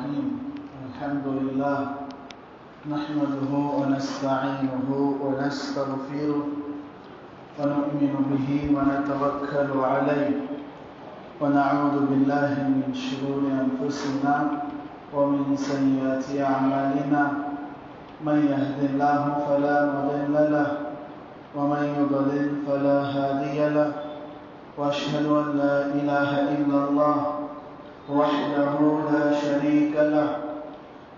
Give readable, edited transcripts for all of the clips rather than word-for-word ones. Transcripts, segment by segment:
الرحيم. الحمد لله نحمده ونستعينه ونستغفره ونؤمن به ونتوكل عليه ونعوذ بالله من شرور أنفسنا ومن سيئات أعمالنا. من يهد الله فلا مضل له ومن يضلل فلا هادي له، وأشهد أن لا إله إلا الله وحده لا شريك له،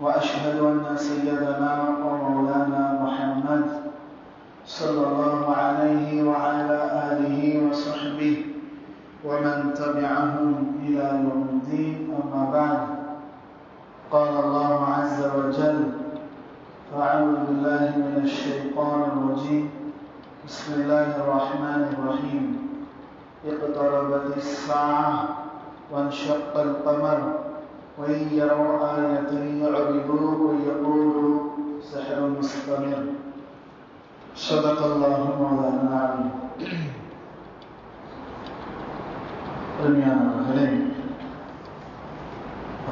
وأشهد أن سيدنا ومولانا محمد صلى الله عليه وعلى آله وصحبه ومن تبعهم إلى يوم الدين. أما بعد، قال الله عز وجل: أعوذ بالله من الشيطان الرجيم. بسم الله الرحمن الرحيم. اقتربت الساعة وانشق القمر وإن يروا آية يعرضوا ويقولوا سحر مستمر. صدق الله مولانا العظيم. அருமையானவர்களே,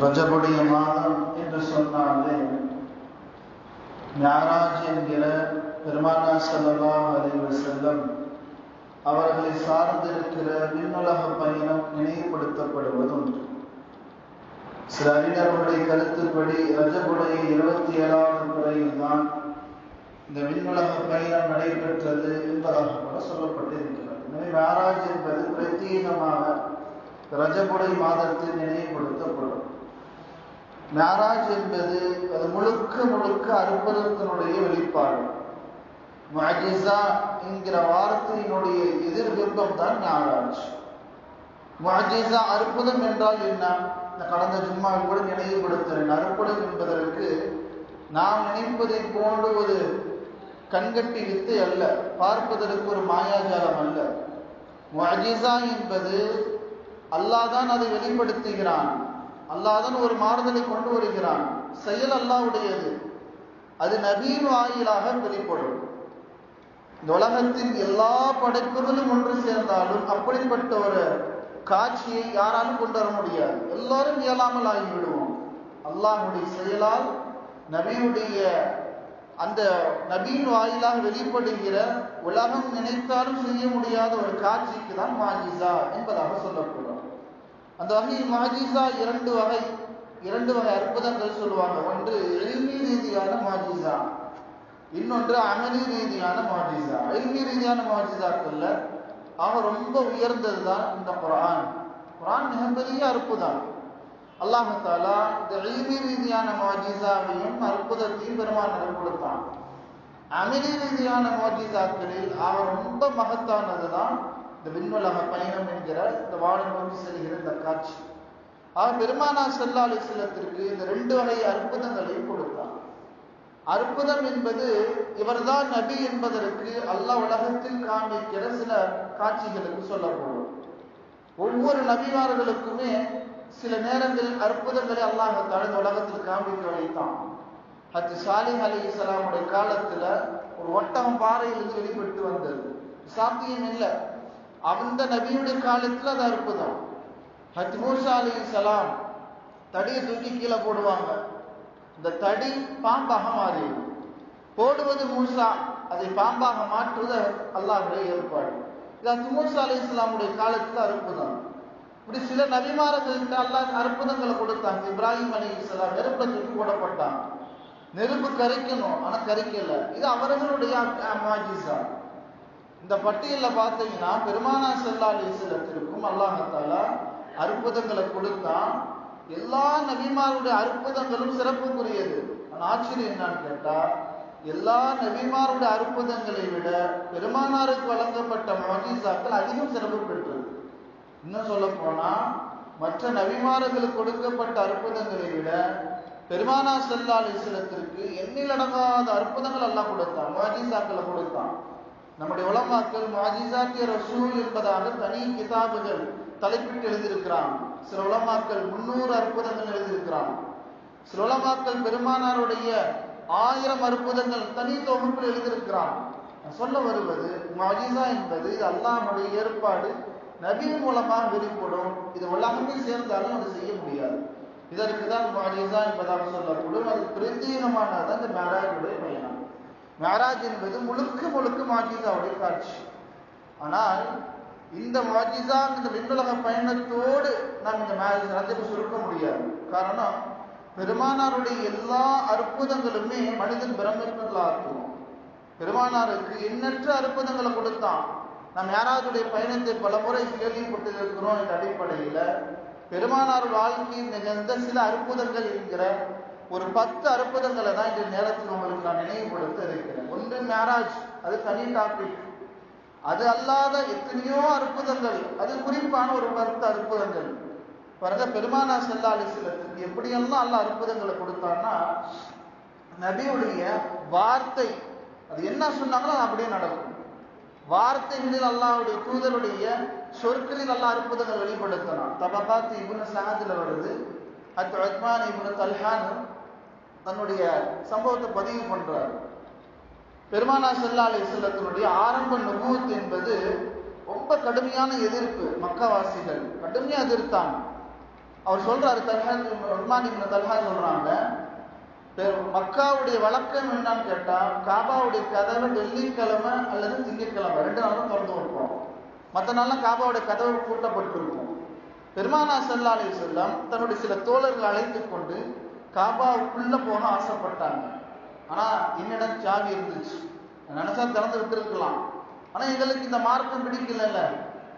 ரஜபுடைய மாதம் என்று சொன்னாலே மிஅராஜ் என்கிற பெருமானார் ஸல்லல்லாஹு அலைஹி வஸல்லம் அவர்களை சார்ந்திருக்கிற விண்ணுலக பயணம் நினைவுபடுத்தப்படுவதுண்டு. சில அறிஞர்களுடைய கருத்துப்படி ரஜபுடைய 27வது முறையில் தான் இந்த விண்ணுலக பயணம் நடைபெற்றது என்பதாக கூட சொல்லப்பட்டிருக்கிறது. எனவே மிஅராஜ் என்பது பிரத்யேகமாக ரஜபுடைய மாதத்தில் நினைவுபடுத்தப்படும். மிஅராஜ் என்பது அது முழுக்க முழுக்க அற்புதத்தினுடைய வெளிப்பாடு. முஅஜிஸா என்கிற வார்த்தையினுடைய எதிர்பிம்பம் தான் மிஅராஜ். முஅஜிஸா அற்புதம் என்றால் என்ன? இந்த கடந்த ஜும்மாவில் கூட நினைவுபடுத்துகிறேன். அற்புதம் என்பதற்கு நாம் நினைப்பதை போன்று ஒரு கண்கட்டி வித்தை அல்ல, பார்ப்பதற்கு ஒரு மாயாஜாலம் அல்ல. முஅஜிஸா என்பது அல்லாஹ் தான் அதை வெளிப்படுத்துகிறான், அல்லாஹ் தான் ஒரு மாறுதலை கொண்டு வருகிறான். செயல் அல்லாஹ்வுடையது, அது நபியின் வாயிலாக வெளிப்படும். இந்த உலகத்தின் எல்லா படைப்புகளும் ஒன்று சேர்ந்தாலும் அப்படிப்பட்ட ஒரு காட்சியை யாராலும் கொண்டு வர முடியாது. எல்லாரும் இயலாமல் ஆகிவிடுவோம். அல்லாஹ்வுடைய செயலால் நபியுடைய அந்த நபியின் வாயிலாக வெளிப்படுகிற உலகம் நினைத்தாலும் செய்ய முடியாத ஒரு காட்சிக்கு தான் முஅஜிஸா என்பதாக சொல்லப்படும். அந்த வகையில் முஅஜிஸா இரண்டு வகை அற்புதங்கள் சொல்லுவாங்க. ஒன்று இல்மி ரீதியான முஅஜிஸா, இன்னொன்று அமலி ரீதியான முஅஜிஸா. இல்மி ரீதியான முஅஜிஸாக்கள்ல அவன் ரொம்ப உயர்ந்தது தான் இந்த குர்ஆன். குர்ஆன் மிகப்பெரிய அற்புதம். அல்லாஹ் தஆலா இந்த இல்மி ரீதியான முஅஜிஸாவையும் அற்புதத்தையும் பெருமானாருக்கு கொடுத்தான். அமலி ரீதியான முஅஜிஸாக்களில் அவன் ரொம்ப மகத்தானது தான் இந்த விண்ணுலக பயணம் என்கிற இந்த வானம் நோக்கி செல்கிற இந்த காட்சி. பெருமானார் ஸல்லல்லாஹு அலைஹி வஸல்லத்திற்கு இந்த 2 வகை அற்புதங்களையும் கொடுத்தான். அற்புதம் என்பது இவர்தான் நபி என்பதற்கு அல்லாஹ் உலகத்தில் காண்பிக்கிற சில காட்சிகளுக்கு சொல்லப்படும். ஒவ்வொரு நபிமார்களுக்குமே சில நேரங்களில் அற்புதங்களை அல்லாஹ் தஆலா இந்த உலகத்தில் காண்பிக்க வைத்தான். ஹஜ்ரத் சாலிஹ் அலைஹிஸ்ஸலாமுடைய காலத்துல ஒரு ஒட்டகம் பாறையிலிருந்து வெளிப்பட்டு வந்தது. சாத்தியம் இல்லை, அந்த நபியுடைய காலத்துல அது அற்புதம். ஹஜ்ரத் மூஸா அலைஹிஸ்ஸலாம் தடியை தூக்கி கீழே போடுவாங்க, இந்த தடி பாம்பாக மாறிடும். போடுவது மூசா, அதை பாம்பாக மாற்றுவது அல்லாஹ்வுடைய ஏற்பாடு. இது மூசா அலைஹிஸ்ஸலாமுடைய காலத்துல அற்புதம். இப்படி சில நபிமார்களுக்கு அல்லாஹ் அற்புதங்களை கொடுத்தாங்க. இப்ராஹிம் அலைஹிஸ்ஸலாம் நெருப்புல தூக்கி போடப்பட்டாங்க. நெருப்பு கரிக்கணும், ஆனா கரிக்கல. இது அவர்களுடைய முஅஜிஸா. இந்த பட்டியலில் பார்த்தீங்கன்னா பெருமானார் ஸல்லல்லாஹு அலைஹி வஸல்லத்திற்கும் அல்லாஹ் தஆலா அற்புதங்களை கொடுத்தான். எல்லா நபிமாருடைய அற்புதங்களும் சிறப்புக்குரியது. ஆனால் ஆச்சரியம் என்னன்னு கேட்டா, எல்லா நபிமாருடைய அற்புதங்களை விட பெருமானாருக்கு வழங்கப்பட்ட முஅஜிஸாக்கள் அதிகம் சிறப்பு பெற்றது. இன்னும் சொல்ல போனா மற்ற நபிமார்களுக்கு கொடுக்கப்பட்ட அற்புதங்களை விட பெருமானார் ஸல்லல்லாஹு அலைஹி வஸல்லத்திற்கு எண்ணிலடங்காத அற்புதங்கள் அல்லாஹ் கொடுத்தான், முஅஜிஸாக்களை கொடுத்தான். நம்முடைய உலமாக்கள் முஅஜிஸாத்திய ரசூல் என்பதாக தனி கிதாபுகள் தலைப்பிட்டு எழுதியிருக்கிறான். சில உலமாக்கள் 300 அற்புதங்கள் எழுதியிருக்கிறான். சில உலமாக்கள் பெருமானாருடைய 1000 அற்புதங்கள் தனி தொகுப்பில் எழுதியிருக்கிறான். சொல்ல வருவது முஅஜிஸா என்பது இது அல்லாஹ்வுடைய ஏற்பாடு, நபி மூலமாக வெளிப்படும். இது உலகமே சேர்ந்தாலும் அது செய்ய முடியாது. இதற்கு தான் முஅஜிஸா என்பதாக சொல்லப்படும். அது பிரத்யேகமானது அந்த மேராஜுடைய பயணம். மேராஜ் என்பது முழுக்க முழுக்க முஅஜிஸாவுடைய காட்சி. ஆனால் இந்த முஅஜிஸா இந்த விண்ணுலக பயணத்தோடு நாம் இந்த ரஜபை சுருக்க முடியாது. காரணம், பெருமானாருடைய எல்லா அற்புதங்களுமே மனிதன் பிரமிப்பதாக்குவோம். பெருமானாருக்கு எண்ணற்ற அற்புதங்களை கொடுத்தான். நாம் மேராஜுடைய பயணத்தை பல முறை கேள்விப்பட்டிருக்கிறோம். இந்த அடிப்படையில் பெருமானார் வாழ்க்கையில் நிகழ்ந்த சில அற்புதங்கள் என்கிற ஒரு 10 அற்புதங்களை தான் இந்த நேரத்தில் உங்களுக்கு நான் நினைவுபடுத்த இருக்கிறேன். ஒன்று மேராஜ், அது தனி டாபிக். அது அல்லாத எத்தனையோ அற்புதங்கள், அது குறிப்பான ஒரு 10 அற்புதங்கள். பாருங்க, பெருமானார் ஸல்லல்லாஹு அலைஹி வஸல்லத்துக்கு எப்படியெல்லாம் அல்லாஹ் அற்புதங்களை கொடுத்தான்னா, நபியுடைய வார்த்தை அது என்ன சொன்னாங்களோ அப்படியே நடக்கும். வார்த்தைகளில் அல்லாஹ்வுடைய தூதருடைய சொற்களில் அல்லாஹ் அற்புதங்கள் வெளிப்படுத்தினான். தபகாத் இப்னு சஅத்ல வருது. உத்மான் இப்னு தல்ஹான் தன்னுடைய சம்பவத்தை பதிவு பண்றார். பெருமானார் ஸல்லல்லாஹு அலைஹி வஸல்லத்தினுடைய ஆரம்ப நுபுவத் என்பது ரொம்ப கடுமையான எதிர்ப்பு. மக்காவாசிகள் கடுமையா எதிர்த்தாங்க. அவர் சொல்றாரு, உத்மான் இப்னு தல்ஹான் சொல்றாங்க, மக்காவுடைய வழக்கம் என்னன்னு கேட்டா, காபாவுடைய கதவை வெள்ளிக்கிழமை அல்லது திங்கட்கிழமை 2 நாளும் திறந்து வைப்போம். மற்ற நாள்லாம் காபாவுடைய கதவு பூட்டப்பட்டிருக்கும். பெருமானார் ஸல்லல்லாஹு அலைஹி வஸல்லம் தன்னுடைய சில தோழர்கள் அழைத்து கொண்டு காபாவுக்குள்ள போக ஆசைப்பட்டாங்க. ஆனா என்னிடம் சாவி இருந்துச்சு, நினைச்சா திறந்து விட்டுருக்கலாம். ஆனா எங்களுக்கு இந்த மார்க்கம் பிடிக்கல.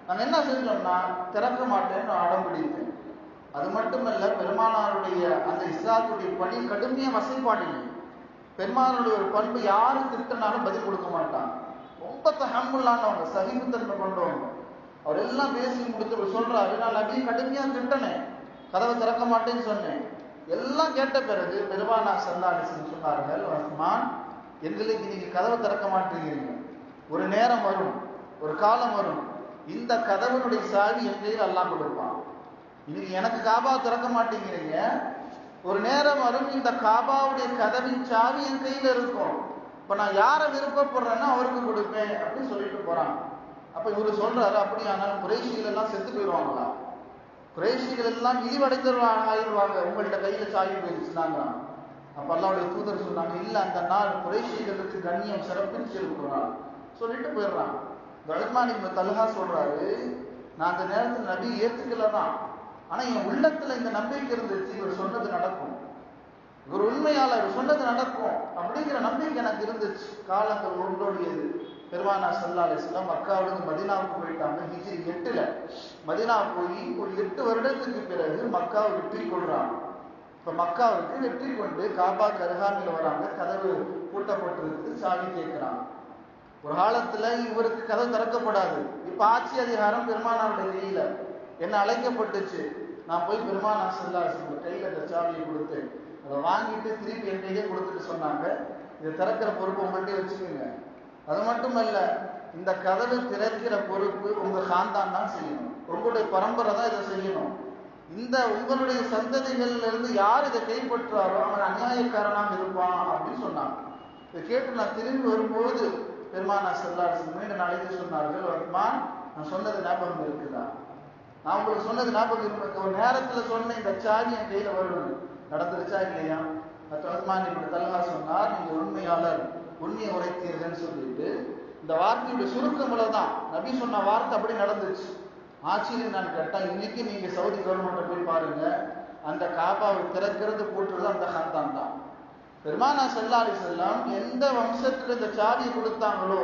நாங்க என்ன செஞ்சோம்னா, திறக்க மாட்டேன்னு அடம் பிடித்தேன். அது மட்டுமல்ல, பெருமானாருடைய அந்த இஸ்லாத்துடைய பணி கடுமையாக வசைப்பாடு. பெருமானாருடைய ஒரு பண்பு, யாரு திட்டினாலும் பதில் கொடுக்க மாட்டாங்க. ரொம்ப தஹம்முல்லானவங்க, சகிப்புத்தன்மை கொண்டவங்க. அவர் எல்லாம் பேசி முடித்து சொல்றாரு, நான் நபி கடுமையாக திட்டினேன், கதவை திறக்க மாட்டேன்னு சொன்னேன். எல்லாம் கேட்ட பிறகு பெருமானார் ஸல்லல்லாஹு அலைஹி வஸல்லம் சொன்னார்கள், உஸ்மான், எங்களுக்கு நீங்க கதவை திறக்க மாட்டேங்கிறீங்க. ஒரு நேரம் வரும், ஒரு காலம் வரும், இந்த கதவனுடைய சாவி என் கையில் அல்லாஹ் கொடுப்பான். இன்னைக்கு எனக்கு காபா திறக்க மாட்டேங்கிறீங்க, ஒரு நேரம் வரும், இந்த காபாவுடைய கதவின் சாவி என் கையில இருக்கும். இப்ப நான் யாரை விருப்பப்படுறேன்னா அவருக்கு கொடுப்பேன் அப்படின்னு சொல்லிட்டு போறாங்க. அப்ப இவரு சொல்றாரு, அப்படியானால் குறைஷிகள் எல்லாம் செத்து போயிடுவாங்களா? குறைஷிகள் எல்லாம் இழிவடைந்துருவாங்க, உங்கள்ட்ட கையில சாவி போயிடுச்சுனாங்க. அப்ப அல்லாஹ்வுடைய தூதர் சொன்னாங்க, இல்ல, அந்த நாள் குறைஷிகளுக்கு கண்ணியம் சிறப்பிச்சு இருக்கிறான் சொல்லிட்டு போயிடுறாங்க. உத்மான் இப்னு தல்ஹா சொல்றாரு, நான் அந்த நேரத்தில் நபி ஏற்றுக்கலதான், ஆனா என் உள்ளத்துல இந்த நம்பிக்கை இருந்துச்சு, இவர் சொன்னது நடக்கும், இவர் உண்மையாளர், இவர் சொன்னது நடக்கும் அப்படிங்கிற நம்பிக்கை எனக்கு இருந்துச்சு. காலங்கள் ஒன்றோடியது. பெருமானார் ஸல்லல்லாஹு அலைஹி வஸல்லம் மக்காவிலிருந்து மதீனாவுக்கு போயிட்டாங்க. ஹிஜ்ரி 8ல் மதீனா போய் ஒரு 8 வருடத்துக்கு பிறகு மக்காவை வெற்றி கொள்றாங்க. இப்ப மக்காவுக்கு வெற்றி கொண்டு காபா அருகாமையில் வராங்க. கதவு பூட்டப்பட்டிருக்கு, சாவி கேட்கிறாங்க. ஒரு காலத்துல இவருக்கு கதவு திறக்கப்படாது. இப்ப ஆட்சி அதிகாரம் பெருமானாருடைய கையில. என்ன அழைக்கப்பட்டுச்சு, நான் போய் பெருமானார் ஸல்லல்லாஹு அலைஹி வஸல்லம் கையில அந்த சாவியை கொடுத்தேன். அதை வாங்கிட்டு திருப்பி என் கையிலே கொடுத்துட்டு சொன்னாங்க, இதை திறக்கிற பொறுப்பு உங்கள்கிட்ட வச்சுக்கோங்க. அது மட்டுமல்ல, இந்த கதவை திறக்கிற பொறுப்பு உங்க காந்தான் தான் செய்யணும், உங்களுடைய பரம்பரை தான் இதை செய்யணும். இந்த உங்களுடைய சந்ததிகள்ல இருந்து யார் இதை கைப்பற்றாரோ அவன் அநியாயக்காரனாக இருப்பான் அப்படின்னு சொன்னாங்க. இதை கேட்டு நான் திரும்பி வரும்போது பெருமானார் ஸல்லல்லாஹு அலைஹி வஸல்லம் மீண்டும் அழைத்து சொன்னார்கள், உஸ்மான், நான் சொன்னது ஞாபகம் இருக்குதா? நான் உங்களுக்கு சொன்னது ஞாபகம் இருக்கு. ஒரு நேரத்துல சொன்ன இந்த சாவி என் கையில வரணும், நடந்துருச்சா இல்லையா? உஸ்மான் இப்னு தல்ஹா சொன்னார், நீங்க உண்மையாளர், உண்மையை உரைத்தீர்கள்னு சொல்லிட்டு இந்த வார்த்தையுடைய சுருக்கம் தான். நபி சொன்ன வார்த்தை அப்படி நடந்துச்சு. ஆட்சியில் நான் கேட்டா, இன்னைக்கு நீங்க சவுதி கவர்மெண்ட்டை போய் பாருங்க, அந்த காபாவை திறக்கிறது போட்டுறது அந்த ஹந்தான் தான். பெருமானார் ஸல்லல்லாஹு அலைஹி வஸல்லம் எந்த வம்சத்துல இந்த சாவியை கொடுத்தாங்களோ,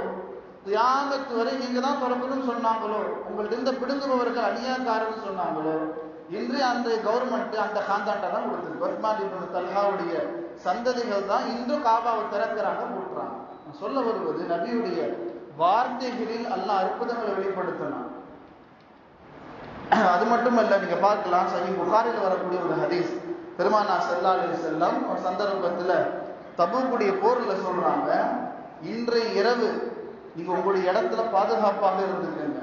கியாமத் வரை நீங்க தான் திறக்கணும்னு சொன்னாங்களோ, உங்கள்ட்ட இந்த பிடுங்குபவர்கள் அநியாயக்காரன்னு சொன்னாங்களோ, இன்று அந்த கவர்மெண்ட் அந்த காந்தாண்டா தான் கொடுத்துருக்கு. உஸ்மான் இப்னு தல்ஹாவுடைய சந்ததிகள் தான் இன்று காபாவை திறக்கிறாங்க, போட்டுறாங்க. சொல்ல வருவது, நபியுடைய வார்த்தைகளில் அல்லாஹ் அற்புதங்களை வெளிப்படுத்தினான். அது மட்டுமல்ல, நீங்க பார்க்கலாம், சஹீஹ் புகாரில் வரக்கூடிய ஒரு ஹதீஸ். பெருமானார் ஸல்லல்லாஹு அலைஹி வஸல்லம் ஒரு சந்தர்ப்பத்துல தபூக்குடைய போர்ல சொல்றாங்க, இன்றைய இரவு நீங்க உங்களுடைய இடத்துல பாதுகாப்பாக இருந்துக்கங்க.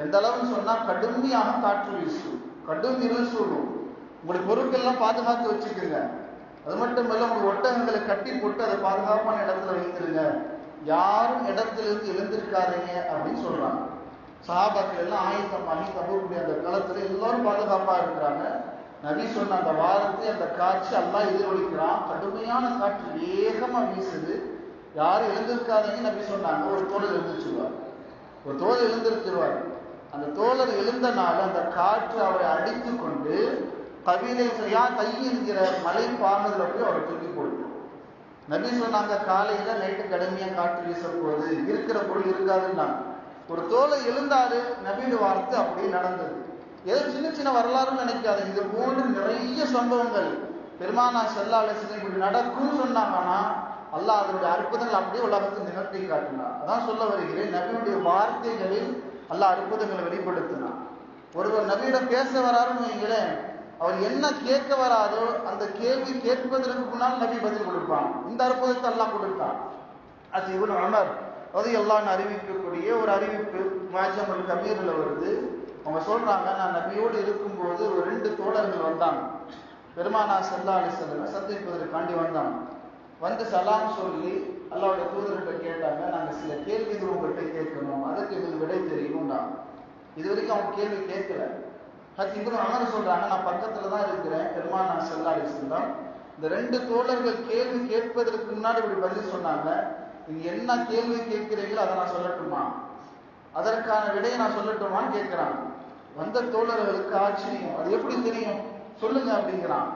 எந்த அளவுன்னு சொன்னா, கடுமையாக காற்று வீசும், கடும் இருள் சூழும், உங்களுடைய பொருட்கள்லாம் பாதுகாத்து வச்சுக்கோங்க. அது மட்டுமல்ல, உங்க ஒட்டகங்களை கட்டி போட்டு அதை பாதுகாப்பான இடத்துல வைத்திருங்க, யாரும் இடத்திலிருந்து எழுந்திருக்காதீங்க அப்படின்னு சொல்றாங்க. சஹாபாக்கள் எல்லாம் ஆயத்தமாகி தபூக்குடைய அந்த காலத்துல எல்லாரும் பாதுகாப்பா இருக்கிறாங்க. நபி சொன்ன அந்த வார்த்தை, அந்த காட்சி அல்லாஹ் எதிரொலிக்கிறான். கடுமையான காற்று வேகமா வீசுது. யாரும் எழுந்திருக்காதீங்க நபி சொன்னாங்க. ஒரு தோழர் எழுந்திருச்சுருவார், ஒரு தோழர் எழுந்திருச்சிருவார். அந்த தோழர் எழுந்தனால அந்த காற்று அவரை அடித்து கொண்டு கவிலை செய்யா தை என்கிற மலை பாகத்துல போய் அவரை தூக்கி போடுவோம். நபி சொன்னாங்க, காலையில நைட்டு கடுமையா காற்று வீச போகுது, இருக்கிற பொருள் இருக்காதுன்னா. ஒரு தோழர் எழுந்தாரு, நபியோட வார்த்தை அப்படியே நடந்தது. ஏதோ சின்ன சின்ன வரலாறுன்னு நினைக்காது. இது போன்று நிறைய சம்பவங்கள் பெருமானார் ஸல்லல்லாஹு அலைஹி வஸல்லம் இப்படி நடக்கும்னு சொன்னாங்கன்னா அல்லாஹ் அதனுடைய அற்புதங்கள் அப்படியே உலகத்தில் நிகழ்த்தி காட்டினார். அதான் சொல்ல வருகிறேன், நபியுடைய வார்த்தைகளில் அல்லாஹ் அற்புதங்களை வெளிப்படுத்தினான். ஒருவர் நபியிடம் பேச வராருன்னு வைங்களேன், அவர் என்ன கேட்க வராதோ அந்த கேள்வி கேட்பதற்கு முன்னால் நபி பதில் கொடுப்பான். இந்த அற்புதத்தை அல்லாஹ் கொடுத்தான். அது இப்னு உமர் ரலியல்லாஹு அறிவிக்கக்கூடிய ஒரு அறிவிப்பு முஅஜ்ஜமுல் கபீர்ல வருது. அவங்க சொல்றாங்க, நான் நபியோடு இருக்கும்போது ஒரு 2 தோழர்கள் வந்தாங்க. பெருமானார் ஸல்லல்லாஹு அலைஹி வஸல்லம் சந்திப்பதற்காண்டி வந்தாங்க. வந்து சலாம் சொல்லி அல்லாஹ்வுடைய தூதர்கிட்ட கேட்டாங்க, நாங்க சில கேள்விகள் உங்கள்கிட்ட கேட்கணும், அதுக்கு எங்களுக்கு விடை தெரியணும்னா. இது வரைக்கும் அவங்க கேள்வி கேட்கல. இப்னு உமர் சொல்றாங்க, நான் பக்கத்துல தான் இருக்கிறேன். பெருமானார் ஸல்லல்லாஹு அலைஹி வஸல்லம் இந்த 2 தோழர்கள் கேள்வி கேட்பதற்கு முன்னாடி இப்படி பதில் சொன்னாங்க, நீங்க என்ன கேள்வி கேட்கிறீங்களோ அதை நான் சொல்லட்டுமா, அதற்கான விடையை நான் சொல்லட்டுமான்னு கேட்கிறாங்க. வந்த தோழர்களுக்கு ஆச்சரியம், அது எப்படி தெரியும் சொல்லுங்க அப்படிங்கிறான்.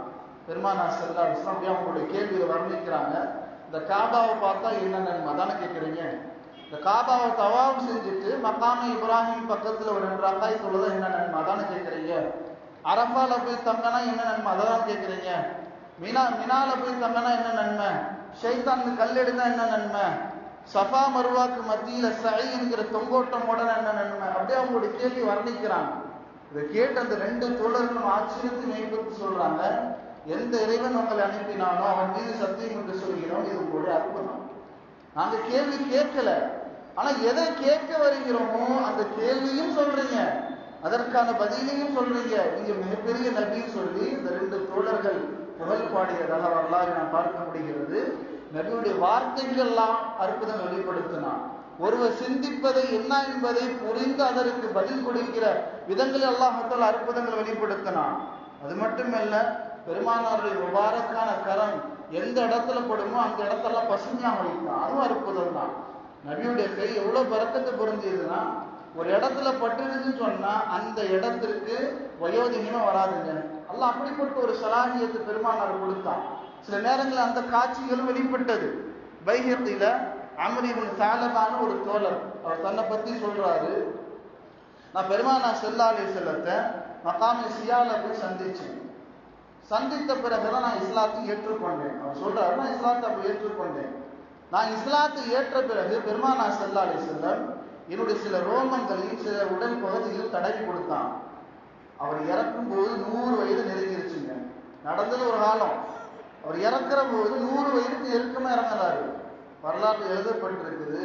பெருமானார் ஸல்லல்லாஹு அலைஹி வஸல்லம் அவங்களுடைய கேள்வியை வர்ணிக்கிறாங்க. இந்த காபாவை பார்த்தா என்ன நன்மை தானே கேட்குறீங்க, இந்த காபாவை தவாப் செஞ்சுட்டு மக்காம இப்ராஹிம் பக்கத்துல ஒரு 2 ரக்காய் தொழுதா என்ன நன்மை அதானே கேட்குறீங்க, அரஃபால போய் தங்கனா என்ன நன்மை அதை தான் கேட்குறீங்க, மினால போய் தங்கனா என்ன நன்மை, ஷைத்தான் கல்லெடுனா என்ன நன்மை, சஃபா மருவாக்கு மத்தியில சை என்கிற தொங்கோட்டமோட என்ன நன்மை, அப்படியே அவங்களுடைய கேள்வி வர்ணிக்கிறாங்க. இதை கேட்டு அந்த 2 தோழர்களும் ஆச்சரியத்தை மேம்படுத்தி சொல்றாங்க, எந்த இறைவன் உங்களை அனுப்பினானோ அவன் மீது சத்தியம் என்று சொல்கிறோம், இது உங்களுடைய அற்புதம். நாங்க கேள்வி கேட்கல, ஆனா எதை கேட்க வருகிறோமோ அந்த கேள்வியும் சொல்றீங்க, அதற்கான பதிலையும் சொல்றீங்க, நீங்க மிகப்பெரிய நபின்னு சொல்லி இந்த 2 தோழர்கள் புகழ் பாடியதாக வரலாறு நான் பார்க்க முடிகிறது. நபியுடைய வார்த்தைகள் எல்லாம் அற்புதம் வெளிப்படுத்தினான். ஒருவர் சிந்திப்பதை என்ன என்பதை புரிந்து அதற்கு பதில் கொடுக்கிற விதங்களில் அல்லாஹ் அற்புதங்கள் வெளிப்படுத்தினான். அது மட்டுமல்ல, பெருமானாருடைய முபாரக்கான கரம் எந்த இடத்துல படுமோ அந்த இடத்தெல்லாம் பசுமையாக வைத்தான். அதுவும் அற்புதம் தான். நபியுடைய கை எவ்வளவு பரக்கத்தை பொருந்தியதுன்னா, ஒரு இடத்துல பட்டுருதுன்னு சொன்னா அந்த இடத்திற்கு வயோதிகமா வராதுங்க. அல்லாஹ் அப்படிப்பட்ட ஒரு சலாஹியத்தை பெருமானார் கொடுத்தான். சில நேரங்களில் அந்த காட்சிகளும் வெளிப்பட்டது. பைஹக்கில அம்ர் இப்னு சாலபான ஒரு தோழர், அவர் தன்னை பத்தி சொல்றாரு, நான் பெருமானார் ஸல்லல்லாஹு அலைஹி வஸல்லத்தை மகாமே சியால போய் சந்திச்சேன். சந்தித்த பிறகுதான் நான் இஸ்லாத்தை ஏற்றுக்கொண்டேன். அவர் சொல்றாரு, நான் இஸ்லாத்தை அப்போ ஏற்றுக்கொண்டேன். நான் இஸ்லாத்தை ஏற்ற பிறகு பெருமானார் ஸல்லல்லாஹு அலைஹி வஸல்லம் என்னுடைய சில ரோமங்களையும் சில உடல் பகுதியில் தடவி கொடுத்தான். அவர் இறக்கும் போது 100 வயது நெருங்கிருச்சுங்க. நடந்தது ஒரு காலம். அவர் இறக்குற போது 100 வயதுக்கு நெருக்கமா இறங்குறாரு. வரலாறு எழுதப்பட்டிருக்குது.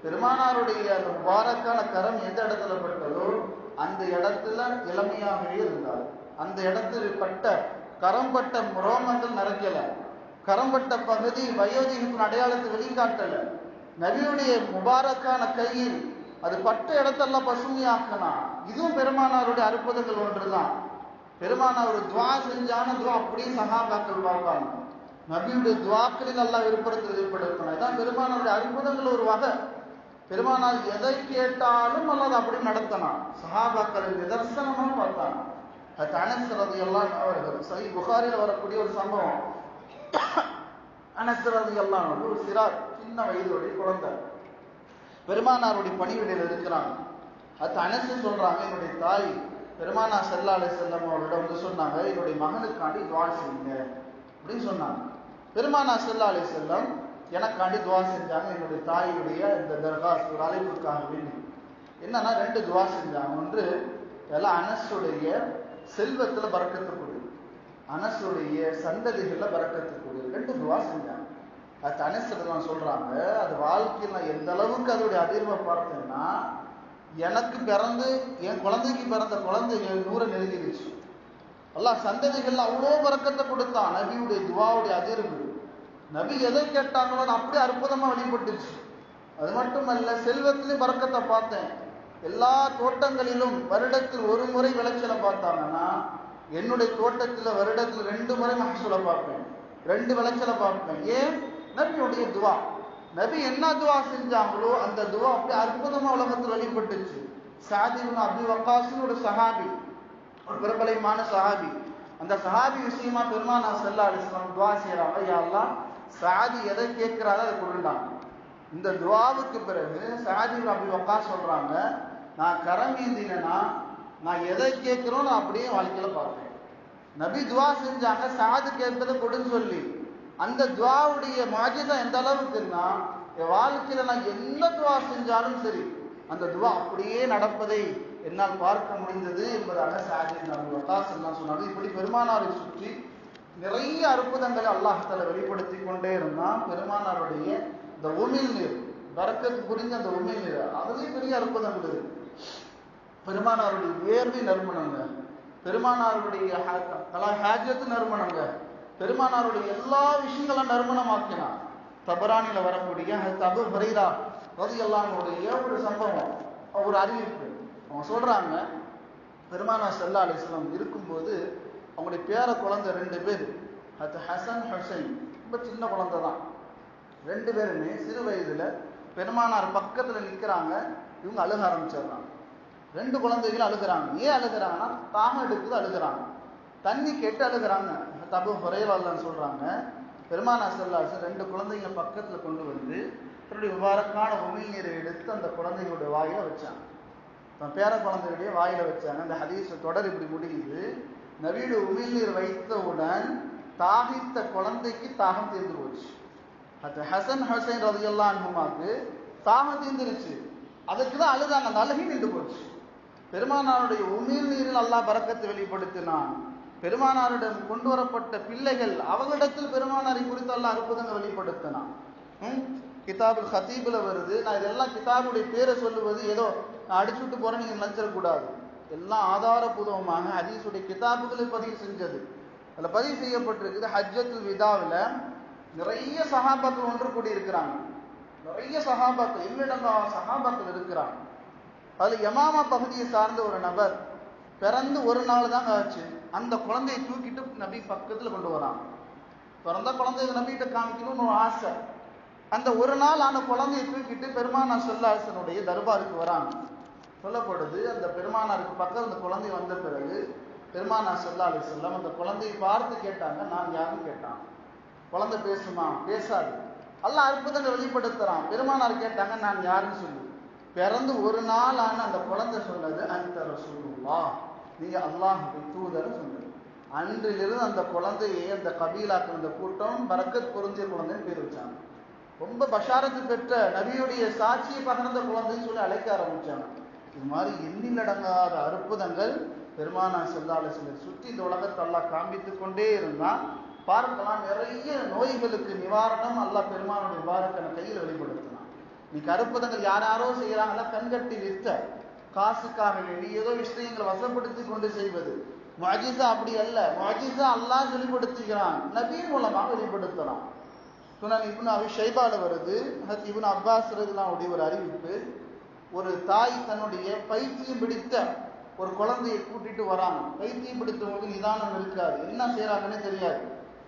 பெருமானாருடைய அந்த முபாரக்கான கரம் எந்த இடத்துல பட்டதோ அந்த இடத்துல இளமையாகவே இருந்தார். அந்த இடத்துல பட்ட கரம்பட்ட ரோமங்கள் நடக்கல, கரம்பட்ட பகுதி வயோதிகத்தின் அடையாளத்தை வெளிக்காட்டல. நபியுடைய முபாரக்கான கையில் அது பட்ட இடத்தெல்லாம் பசுமையாக்கனா. இதுவும் பெருமானாருடைய அற்புதங்கள் ஒன்றுதான். பெருமானார் ஒரு துவா செஞ்சான துவா அப்படியே சஹாபாக்கள் பார்ப்பாங்க. நபியுடைய துவாக்களில் எல்லாம் விருப்பத்தில் ஏற்படுத்தணும். இதான் பெருமானாருடைய அற்புதங்கள் ஒரு வகை. பெருமானார் எதை கேட்டாலும் அல்லது அப்படி நடத்தினான். சஹாபாக்கள் நிதர்சனமா பார்த்தாங்க. அது அனஸ் ரலியல்லாஹு அவர்கள் சஹீஹ் புகாரியில் வரக்கூடிய ஒரு சம்பவம். அனஸ் ரலியல்லாஹு அன்ஹு ஒரு சிறார், சின்ன வயதுடைய குழந்தை, பெருமானாருடைய பணிவிடையில் இருக்கிறாங்க. அது அனஸ் சொல்றாங்க, என்னுடைய தாய் பெருமானார் ஸல்லல்லாஹு அலைஹி வஸல்லம் அவர்களிடம் வந்து சொன்னாங்க, என்னுடைய மகனுக்காண்டி துவா செய்யுங்க அப்படின்னு சொன்னாங்க. பெருமானார் ஸல்லல்லாஹு அலைஹி வஸல்லம் எனக்காண்டி துவா செஞ்சாங்க. என்னுடைய தாயுடைய இந்த தர்காஸ் ஒரு அழைப்புக்காக வேண்டி என்னன்னா 2 துவா செஞ்சாங்க. ஒன்று, எல்லாம் அனஸுடைய செல்வத்துல பரக்கத்துக்குடு, அனஸுடைய சந்ததிகள்ல பரக்கத்துக்குடு, 2 துவா செஞ்சாங்க. அது அனஸ் சொல்றாங்க, அது வாழ்க்கையில் நான் எந்த அளவுக்கு அதோடைய அதிர்வை பார்த்தேன்னா, எனக்கு பிறந்து என் குழந்தைக்கு பிறந்த குழந்தை 100 நெருங்கிடுச்சு. அல்லாஹ் சந்ததிகள் அவ்வளோ பரக்கத்தை கொடுத்தான். நபியுடைய துவாவுடைய அதிர்வு, நபி எதை கேட்டாங்களோ அது அப்படியே அற்புதமா வெளிப்பட்டுச்சு. அது மட்டுமல்ல, செல்வத்திலையும் பரக்கத்தை பார்த்தேன். எல்லா தோட்டங்களிலும் வருடத்தில் ஒரு முறை விளைச்சலை பார்த்தாங்கன்னா என்னுடைய தோட்டத்தில் வருடத்தில் 2 முறை மகசூலை பார்ப்பேன், 2 விளைச்சலை பார்ப்பேன். ஏன்? நபியுடைய துவா. நபி என்ன துவா செஞ்சாங்களோ அந்த துவா அப்படி அற்புதமா உலகத்தில் வெளிப்பட்டுச்சு. சஅத் இப்னு அபி வக்காஸ் ஒரு சஹாபி, ஒரு பிரபலமான சஹாபி. அந்த சஹாபி விஷயமா பெருமானார் ஸல்லல்லாஹு அலைஹி வஸல்லம் துவா செய்யறாங்க, யா அல்லாஹ் சஅத் எதை கேட்கிறாரோ அதை கொடுண்டாங்க. இந்த துவாவுக்கு பிறகு சஅத் இப்னு அபி வக்காஸ் சொல்றாங்க, நான் கரமேந்தினா நான் எதை கேட்கிறோம் நான் அப்படியே வாழ்க்கையில பார்ப்பேன். நபி துவா செஞ்சாங்க சஅத் கேட்பதை கொடுன்னு சொல்லி. அந்த துவாவுடைய மாஜிதா எந்த அளவுக்குன்னா, என் வாழ்க்கையில நான் என்ன துவா செஞ்சாலும் சரி அந்த துவா அப்படியே நடப்பதை என்னால் பார்க்க முடிந்தது என்பதாக சஅத் இப்னு அபி வக்காஸ் எல்லாம் சொன்னாங்க. இப்படி பெருமானாரை சுற்றி நிறைய அற்புதங்களை அல்லாஹ் தஆலா வெளிப்படுத்தி கொண்டே இருந்தான். பெருமானாருடைய இந்த உமிழ் நீர், பரக்கத்து புரிஞ்ச அந்த உமிழ் நீர், அதுலேயும் பெரிய அற்புதம் இருக்குது. பெருமானாருடைய வேர்வை நறுமணங்க, பெருமானாருடைய ஹாஜத்து நறுமணங்க, பெருமானாருடைய எல்லா விஷயங்களும் நறுமணமாக்கினார். தபரானில வரக்கூடிய அபூ ஹுரைரா ரலியல்லாஹு அன்ஹுடைய ஒரு சம்பவம், ஒரு அறிவிப்பு. அவங்க சொல்றாங்க, பெருமானார் ஸல்லல்லாஹு அலைஹி வஸல்லம் இருக்கும்போது அவங்களுடைய பேர குழந்தை 2 பேர், அது ஹசன் ஹுசைன், ரொம்ப சின்ன குழந்தை தான். 2 பேருமே சிறு வயதுல பெருமானார் பக்கத்துல நிற்கிறாங்க. இவங்க அழுக ஆரம்பிச்சிடுறாங்க. 2 குழந்தைகளும் அழுகிறாங்க. ஏன் அழுகிறாங்கன்னா, தாகம் எடுக்குது அழுகிறாங்க, தண்ணி கேட்டு அழுகிறாங்க. அபூ ஹுரைரா சொல்றாங்க, பெருமானார் ஸல்லல்லாஹு அலைஹி வஸல்லம் 2 குழந்தைங்க பக்கத்துல கொண்டு வந்து தன்னுடைய முபாரக்கான உமிழ் நீரை எடுத்து அந்த குழந்தைகளுடைய வாயில வச்சாங்க, தன் பேர குழந்தையுடைய வாயில வச்சாங்க. அந்த ஹதீஸ் தொடர் இப்படி முடியுது, நபியுடைய உமிழ் நீர் வைத்தவுடன் தாகித்த குழந்தைக்கு தாகம் தீர்ந்து போச்சு. அது ஹசன் ஹுசைன் ரலியல்லாஹு அன்ஹுமாக்கு தாகம் தீர்ந்துருச்சு, அதுக்கு தான் அழுதாங்க, அந்த அழுகி நின்று போச்சு. பெருமானாருடைய உமிழ் நீரில் அல்லாஹ் பரக்கத்தை வெளிப்படுத்தினான். பெருமானாரிடம் கொண்டு வரப்பட்ட பிள்ளைகள் அவங்களிடத்தில் பெருமானாரை குறித்து அல்லாஹ் அற்புதங்களை வெளிப்படுத்தினான். கிதாபுல் ஹதீப்ல வருது. நான் இதெல்லாம் கிதாபுடைய பேரை சொல்லுவது ஏதோ நான் அடிச்சுட்டு போறேன் நீங்க நினைச்சிடக்கூடாது. எல்லாம் ஆதாரபூர்வமாக ஹதீஸுடைய கிதாபுகளை பதிவு செஞ்சது. அதில் பதிவு செய்யப்பட்டிருக்குது, ஹஜ்ஜத்துல் விதாவில் நிறைய சஹாபாக்கள் ஒன்று கூடி இருக்கிறாங்க. நிறைய சஹாபாக்கள், எண்ணிடங்கா சஹாபாக்கள் இருக்கிறாங்க. அதில் யமாமா பகுதியை சார்ந்த ஒரு நபர் பிறந்து 1 நாள் தாங்க ஆச்சு. அந்த குழந்தையை தூக்கிட்டு நபி பக்கத்தில் கொண்டு வராங்க. பிறந்த குழந்தைய நபிகிட்ட காமிக்கணும்னு ஒரு ஆசை. அந்த 1 நாள் ஆன குழந்தையை தூக்கிட்டு பெருமானார் ஸல்லல்லாஹு அலைஹி வஸல்லம் தர்பாருக்கு வராங்க. சொல்லப்படுது, அந்த பெருமானாருக்கு பக்கம் அந்த குழந்தை வந்த பிறகு பெருமானார் ஸல்லல்லாஹு அலைஹி வஸல்லம் அந்த குழந்தையை பார்த்து கேட்டாங்க, நான் யாருன்னு கேட்டான். குழந்தை பேசுமா? பேசாது. அல்லாஹ் அற்புதங்களை வெளிப்படுத்துறான். பெருமானார் கேட்டாங்க, நான் யாருன்னு சொல்லி. பிறந்து 1 நாள் ஆன அந்த குழந்தை சொன்னது, அன்த ரசூலுல்லாஹ், நீங்க அல்லாஹ்வுடைய தூதர்னு சொன்னது. அன்றிலிருந்து அந்த குழந்தையை அந்த கபீலாக்கு அந்த கூட்டம் பரக்கத் பொருந்திய குழந்தைன்னு பேர் வச்சாங்க. ரொம்ப பஷாரத்து பெற்ற நபியுடைய சாட்சியை பகிர்ந்த குழந்தைன்னு சொல்லி அழைக்க ஆரம்பிச்சாங்க. இது மாதிரி எண்ணிலடங்காத அற்புதங்கள் பெருமானார் ஸல்லல்லாஹு அலைஹி வஸல்லம் சுற்றி இந்த உலகத்தை அல்லாஹ் காண்பித்து கொண்டே இருந்தான். பார்க்கலாம், நிறைய நோய்களுக்கு நிவாரணம் அல்லாஹ் பெருமானுடைய பாரக்கனை கையில் வெளிப்படுத்தினான். இன்னைக்கு அற்புதங்கள் யாரோ செய்யறாங்களா, கண்கட்டி வித்த காசுக்காக வேண்டி ஏதோ விஷயங்களை வசப்படுத்தி கொண்டு செய்வது. முஅஜிஸா அப்படி அல்ல. முஅஜிஸா அல்லாஹ் வெளிப்படுத்துகிறான், நபி மூலமாக வெளிப்படுத்தலாம். சுனன் இப்னு அபி ஷைபால வருது, ஹஜ்ரத் இப்னு அப்பாஸ் ரலியல்லாஹு அன்ஹு ஒரு அறிவிப்பு. ஒரு தாய் தன்னுடைய பைத்தியம் பிடித்த ஒரு குழந்தையை கூட்டிட்டு வராங்க. பைத்தியம் பிடித்தவங்களுக்கு நிதானம் இருக்காது, என்ன செய்யறாங்கன்னே தெரியாது.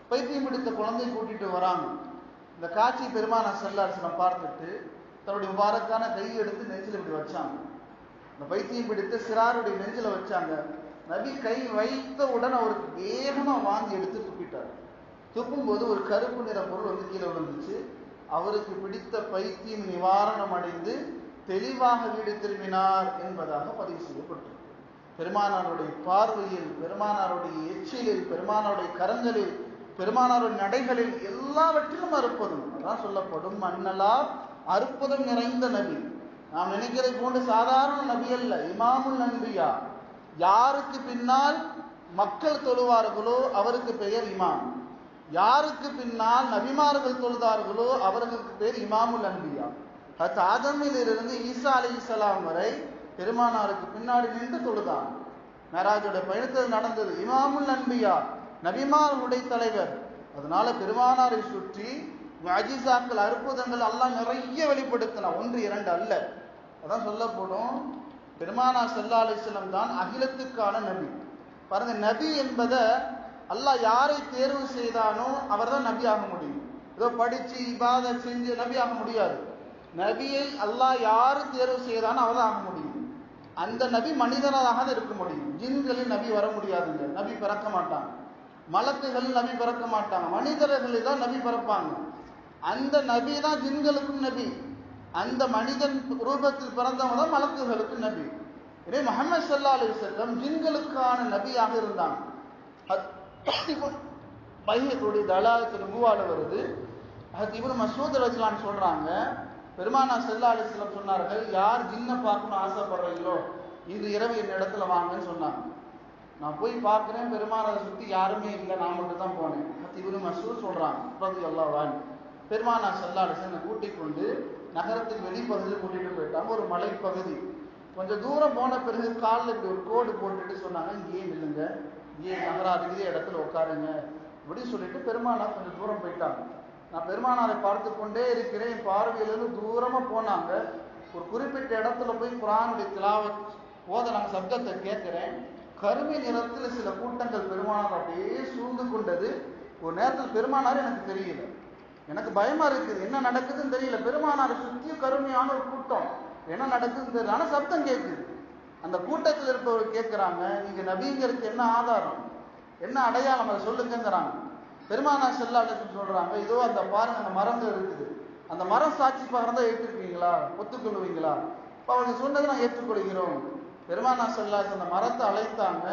பைத்தியம் பிடித்த குழந்தையை கூட்டிட்டு வராங்க. இந்த காட்சி பெருமானார் ஸல்லல்லாஹு அலைஹி வஸல்லம் பார்த்துட்டு தன்னுடைய முபாரக்கான கையை எடுத்து நெஞ்சில் இப்படி வச்சாங்க. இந்த பைத்தியம் பிடித்த சிறாருடைய நெஞ்சில வச்சாங்க. நபி கை வைத்தவுடன் அவருக்கு வேகமா வாங்கி எடுத்து துப்பிட்டார். துப்பும்போது ஒரு கருப்பு நிற பொருள் வந்து கீழே விழுந்துச்சு. அவருக்கு பிடித்த பைத்தியம் நிவாரணம் அடைந்து தெளிவாக வீடு திரும்பினார் என்பதாக பதிவு செய்யப்பட்டது. பெருமானாருடைய பார்வையில், பெருமானாருடைய எச்சிலில், பெருமானாருடைய கரங்களில், பெருமானாருடைய நடைகளில் எல்லாவற்றிலும் அற்புதம். அதான் சொல்லப்படும், மன்னலா அற்புதம் நிறைந்த நபி. நாம் நினைக்கிறதை போன்று சாதாரண நபி அல்ல, இமாமுல் அன்பியா. யாருக்கு பின்னால் மக்கள் தொழுவார்களோ அவருக்கு பெயர் இமாம், யாருக்கு பின்னால் நபிமார்கள் தொழுதார்களோ அவர்களுக்கு பேர் இமாமுல் அன்பியா. ஆதமிலிருந்து ஈசா அலைஹிஸ்ஸலாம் வரை பெருமானாருக்கு பின்னாடி நின்று தொழுதான். மேராஜோட பயணத்தில் நடந்தது. இமாமுல் அன்பியா, நபிமார்களுடைய தலைவர். அதனால பெருமானாரை சுற்றி முஅஜிஸாக்கள், அற்புதங்கள் அல்லாஹ் நிறைய வெளிப்படுத்தினா, 1 2 அல்ல. அதான் சொல்லப்படும், பெருமானார் ஸல்லல்லாஹு அலைஹி வஸல்லம் தான் அகிலத்துக்கான நபி. பாருங்க, நபி என்பதை அல்லாஹ் யாரை தேர்வு செய்தானோ அவர் தான் நபி ஆக முடியும். ஏதோ படிச்சு இபாதத் செஞ்சு நபி ஆக முடியாது. நபியை அல்லாஹ் யாரு தேர்வு செய்தானோ அவர் தான் ஆக முடியும். அந்த நபி மனிதனாக தான் இருக்க முடியும். ஜின்களில் நபி வர முடியாதுங்க, நபி பிறக்க மாட்டாங்க. மலக்குகள் நபி பிறக்க மாட்டாங்க, மனிதர்களில் தான் நபி பிறப்பாங்க. அந்த நபி தான் ஜின்களுக்கும் நபி. அந்த மனிதன் ரூபத்தில் பிறந்தவங்க தான் மலக்குகளுக்கு நபி. இதே முஹம்மது ஸல்லல்லாஹு அலைஹி வஸல்லம் ஜின்களுக்கான நபியாக இருந்தாங்க. பைஹியுடைய தலாலத்துல் நுபுவால வருது. ஹஜ்ரத் இப்னு மஸ்ஊத் ரலியல்லாஹு அன்ஹு சொல்றாங்க, பெருமானார் ஸல்லல்லாஹு அலைஹி வஸல்லம் சொன்னார்கள், யார் ஜின்னை பார்க்கணும்னு ஆசைப்படுறீங்களோ இன்று இரவு என் இடத்துல வாங்கன்னு சொன்னாங்க. நான் போய் பார்க்குறேன், பெருமானாரை சுற்றி யாருமே இல்லை, நான் மட்டும் தான் போனேன். ஹஜ்ரத் இப்னு மஸ்ஊத் சொல்றாங்க, ரலியல்லாஹு அன்ஹு, பெருமானார் ஸல்லல்லாஹு அலைஹி வஸல்லம் கூட்டிக் கொண்டு நகரத்துக்கு வெளிப்பகுதியில் கூட்டிட்டு போயிட்டாங்க. ஒரு மலைப்பகுதி. கொஞ்சம் தூரம் போன பிறகு காலில் இப்படி ஒரு கோடு போட்டுட்டு சொன்னாங்க, இங்கேயே நில்லுங்க, இங்கே நகராது, இதே இடத்துல உட்காருங்க இப்படி சொல்லிட்டு பெருமானார் கொஞ்சம் தூரம் போயிட்டாங்க. நான் பெருமானாரை பார்த்து கொண்டே இருக்கிறேன். பார்வையிலிருந்து தூரமாக போனாங்க. ஒரு குறிப்பிட்ட இடத்துல போய் குர்ஆனுடைய திலாவத் ஓதனாங்க, சப்தத்தை கேட்கிறேன். கருமை நிறத்தில் சில கூட்டங்கள் பெருமானார் அப்படியே சூழ்ந்து கொண்டது. ஒரு நேரத்தில் பெருமானார் எனக்கு தெரியல, எனக்கு பயமா இருக்குது, என்ன நடக்குதுன்னு தெரியல. பெருமானாரை சுற்றி கருமையான ஒரு கூட்டம், என்ன நடக்குதுன்னு தெரியல. ஆனால் சப்தம் கேட்குது. அந்த கூட்டத்தில் இருப்பவர் கேட்குறாங்க, நீங்க நபிங்கிறதுக்கு என்ன ஆதாரம், என்ன அடையாளம், அதை சொல்லுங்கிறாங்க. பெருமானார் ஸல்லல்லாஹு அலைஹி வஸல்லம் சொல்றாங்க, இதோ அந்த பாருங்க, அந்த மரங்கள் இருக்குது, அந்த மரம் சாட்சி பகர்ந்தா ஏற்றுக்குவீங்களா, ஒத்துக்கொள்வீங்களா? இப்போ அவங்க சொன்னதை நான் ஏற்றுக்கொள்கிறோம். பெருமானார் ஸல்லல்லாஹு அலைஹி வஸல்லம் அந்த மரத்தை அழைத்தாங்க.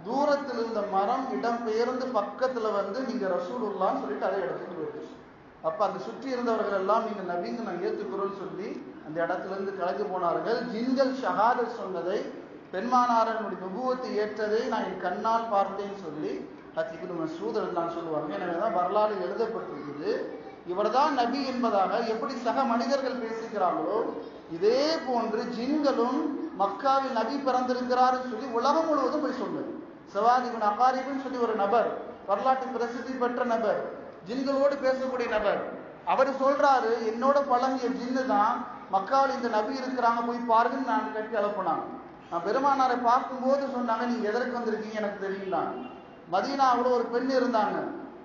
தூரத்தில் இருந்த மரம் இடம் பெயர்ந்து பக்கத்துல வந்து நீங்க ரசூலுல்லாஹ்னு சொல்லிட்டு அதை எடுத்துட்டு போயிடுச்சு. அப்ப அந்த சுற்றி இருந்தவர்கள் எல்லாம் நீங்க நபிங்க நான் ஏற்றுக்கிறோம்னு சொல்லி அந்த இடத்துல இருந்து கலந்து போனார்கள். ஜின்கள் ஷஹாதத் சொன்னதை, பெருமானாரனுடைய நுபுவத்தை ஏற்றதை நான் என் கண்ணால் பார்த்தேன்னு சொல்லி ஹஜ்ரத் இப்னு மஸ்ஊத் எல்லாம் சொல்லுவாங்க. எனவேதான் வரலாறு எழுதப்பட்டிருக்குது. இவர்தான் நபி என்பதாக எப்படி சக மனிதர்கள் பேசுகிறார்களோ இதே போன்று ஜின்களும் மக்காவில் நபி பிறந்திருக்கிறாருன்னு சொல்லி உலகம் முழுவதும் போய் சொன்னது. சவாத் இப்னு அகாரிப்னு சொல்லி ஒரு நபர், வரலாற்று பிரசித்தி பெற்ற நபர், ஜின்களோடு பேசக்கூடிய நபர், அவர் சொல்றாரு, என்னோட பழகிய ஜின்னு தான் மக்காவில் இந்த நபி இருக்கிறாங்க, போய் பாருங்கன்னு நான் கட்டி அனுப்பினாங்க. நான் பெருமானாரை பார்க்கும்போது சொன்னாங்க, நீங்க எதற்கு வந்திருக்கீங்க எனக்கு தெரியல. மதீனாவில் ஒரு பெண் இருந்தாங்க.